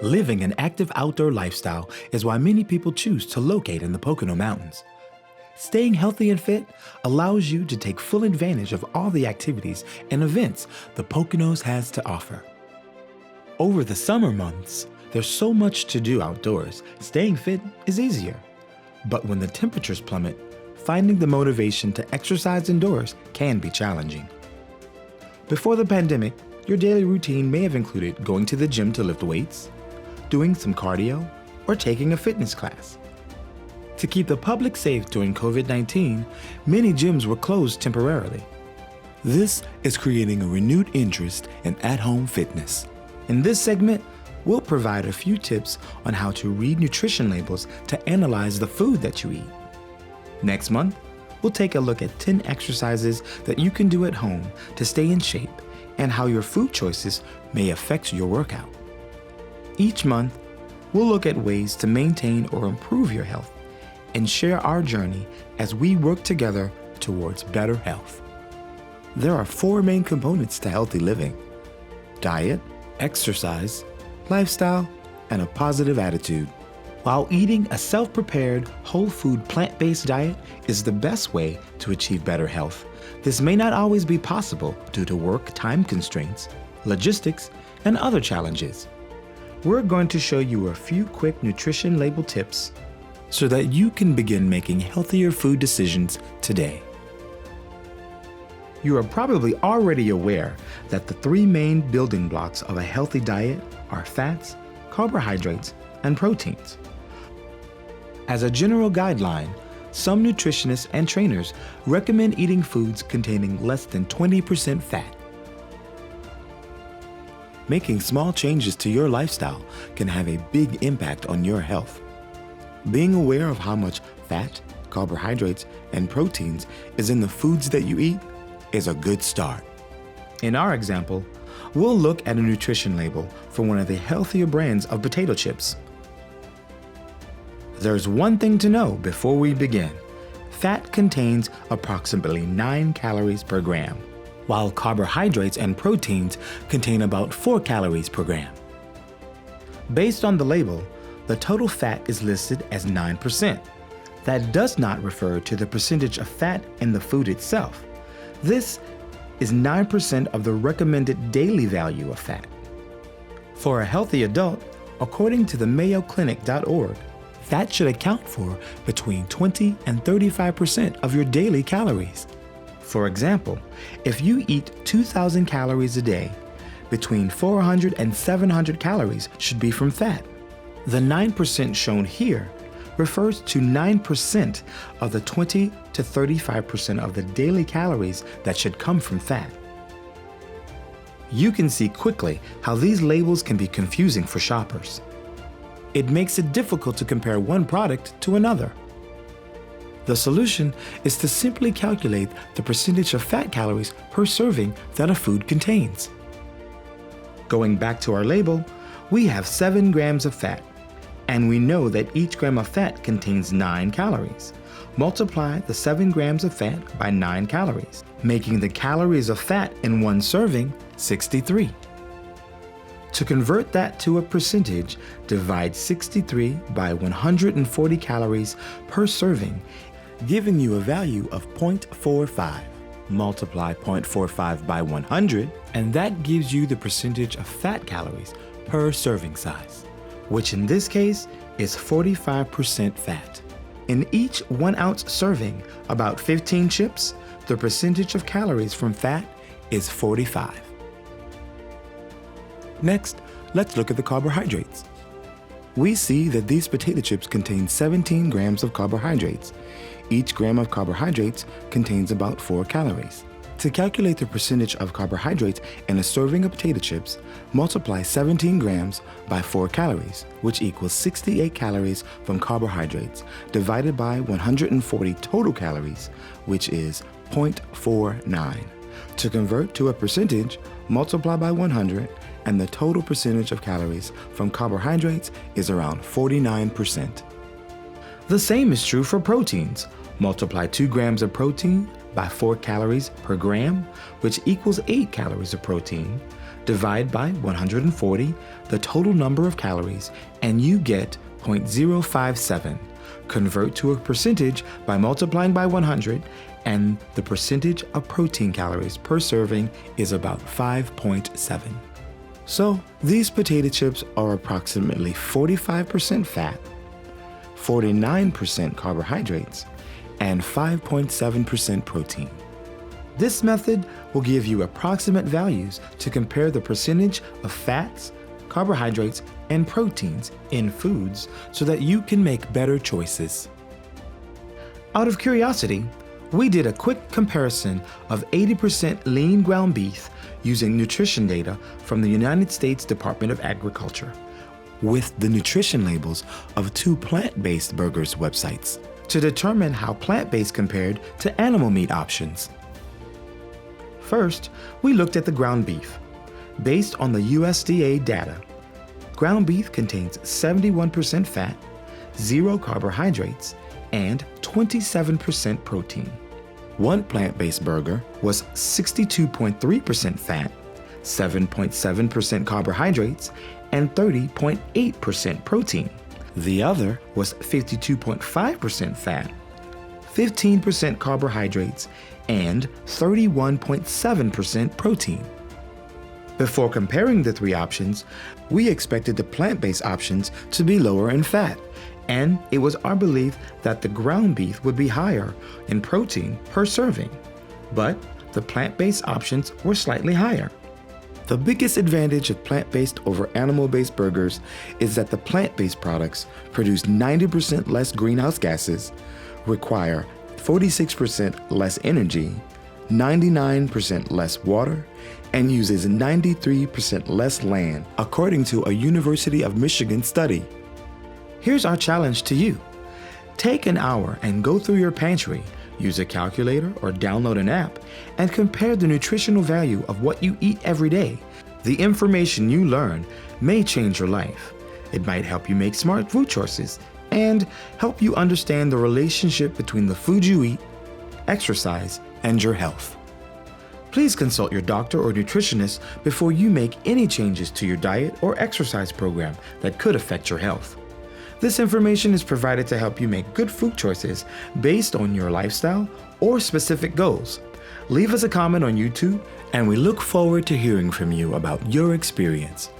Living an active outdoor lifestyle is why many people choose to locate in the Pocono Mountains. Staying healthy and fit allows you to take full advantage of all the activities and events the Poconos has to offer. Over the summer months, there's so much to do outdoors, staying fit is easier. But when the temperatures plummet, finding the motivation to exercise indoors can be challenging. Before the pandemic, your daily routine may have included going to the gym to lift weights, doing some cardio, or taking a fitness class. To keep the public safe during COVID-19, many gyms were closed temporarily. This is creating a renewed interest in at-home fitness. In this segment, we'll provide a few tips on how to read nutrition labels to analyze the food that you eat. Next month, we'll take a look at 10 exercises that you can do at home to stay in shape and how your food choices may affect your workout. Each month, we'll look at ways to maintain or improve your health and share our journey as we work together towards better health. There are 4 main components to healthy living: diet, exercise, lifestyle, and a positive attitude. While eating a self-prepared, whole food, plant-based diet is the best way to achieve better health, this may not always be possible due to work time constraints, logistics, and other challenges. We're going to show you a few quick nutrition label tips so that you can begin making healthier food decisions today. You are probably already aware that the 3 main building blocks of a healthy diet are fats, carbohydrates, and proteins. As a general guideline, some nutritionists and trainers recommend eating foods containing less than 20% fat. Making small changes to your lifestyle can have a big impact on your health. Being aware of how much fat, carbohydrates, and proteins is in the foods that you eat is a good start. In our example, we'll look at a nutrition label for one of the healthier brands of potato chips. There's one thing to know before we begin. Fat contains approximately 9 calories per gram, while carbohydrates and proteins contain about 4 calories per gram. Based on the label, the total fat is listed as 9%. That does not refer to the percentage of fat in the food itself. This is 9% of the recommended daily value of fat. For a healthy adult, according to the mayoclinic.org, fat should account for between 20 and 35% of your daily calories. For example, if you eat 2,000 calories a day, between 400 and 700 calories should be from fat. The 9% shown here refers to 9% of the 20 to 35% of the daily calories that should come from fat. You can see quickly how these labels can be confusing for shoppers. It makes it difficult to compare one product to another. The solution is to simply calculate the percentage of fat calories per serving that a food contains. Going back to our label, we have 7 grams of fat, and we know that each gram of fat contains 9 calories. Multiply the 7 grams of fat by 9 calories, making the calories of fat in one serving 63. To convert that to a percentage, divide 63 by 140 calories per serving, giving you a value of 0.45. Multiply 0.45 by 100, and that gives you the percentage of fat calories per serving size, which in this case is 45% fat. In each 1 ounce serving, about 15 chips, the percentage of calories from fat is 45. Next, let's look at the carbohydrates. We see that these potato chips contain 17 grams of carbohydrates. Each gram of carbohydrates contains about 4 calories. To calculate the percentage of carbohydrates in a serving of potato chips, multiply 17 grams by 4 calories, which equals 68 calories from carbohydrates, divided by 140 total calories, which is 0.49. To convert to a percentage, multiply by 100, and the total percentage of calories from carbohydrates is around 49%. The same is true for proteins. Multiply 2 grams of protein by 4 calories per gram, which equals 8 calories of protein, Divide by 140 the total number of calories, and you get 0.057. Convert to a percentage by multiplying by 100, and the percentage of protein calories per serving is about 5.7. So these potato chips are approximately 45% fat, 49% carbohydrates, and 5.7% protein. This method will give you approximate values to compare the percentage of fats, carbohydrates, and proteins in foods so that you can make better choices. Out of curiosity, we did a quick comparison of 80% lean ground beef using nutrition data from the United States Department of Agriculture with the nutrition labels of 2 plant-based burgers websites to determine how plant-based compared to animal meat options. First, we looked at the ground beef. Based on the USDA data, ground beef contains 71% fat, 0 carbohydrates, and 27% protein. One plant-based burger was 62.3% fat, 7.7% carbohydrates, and 30.8% protein. The other was 52.5% fat, 15% carbohydrates, and 31.7% protein. Before comparing the 3 options, we expected the plant-based options to be lower in fat, and it was our belief that the ground beef would be higher in protein per serving, but the plant-based options were slightly higher. The biggest advantage of plant-based over animal-based burgers is that the plant-based products produce 90% less greenhouse gases, require 46% less energy, 99% less water, and uses 93% less land, according to a University of Michigan study. Here's our challenge to you. Take an hour and go through your pantry, use a calculator or download an app, and compare the nutritional value of what you eat every day. The information you learn may change your life. It might help you make smart food choices and help you understand the relationship between the food you eat, exercise, and your health. Please consult your doctor or nutritionist before you make any changes to your diet or exercise program that could affect your health. This information is provided to help you make good food choices based on your lifestyle or specific goals. Leave us a comment on YouTube, and we look forward to hearing from you about your experience.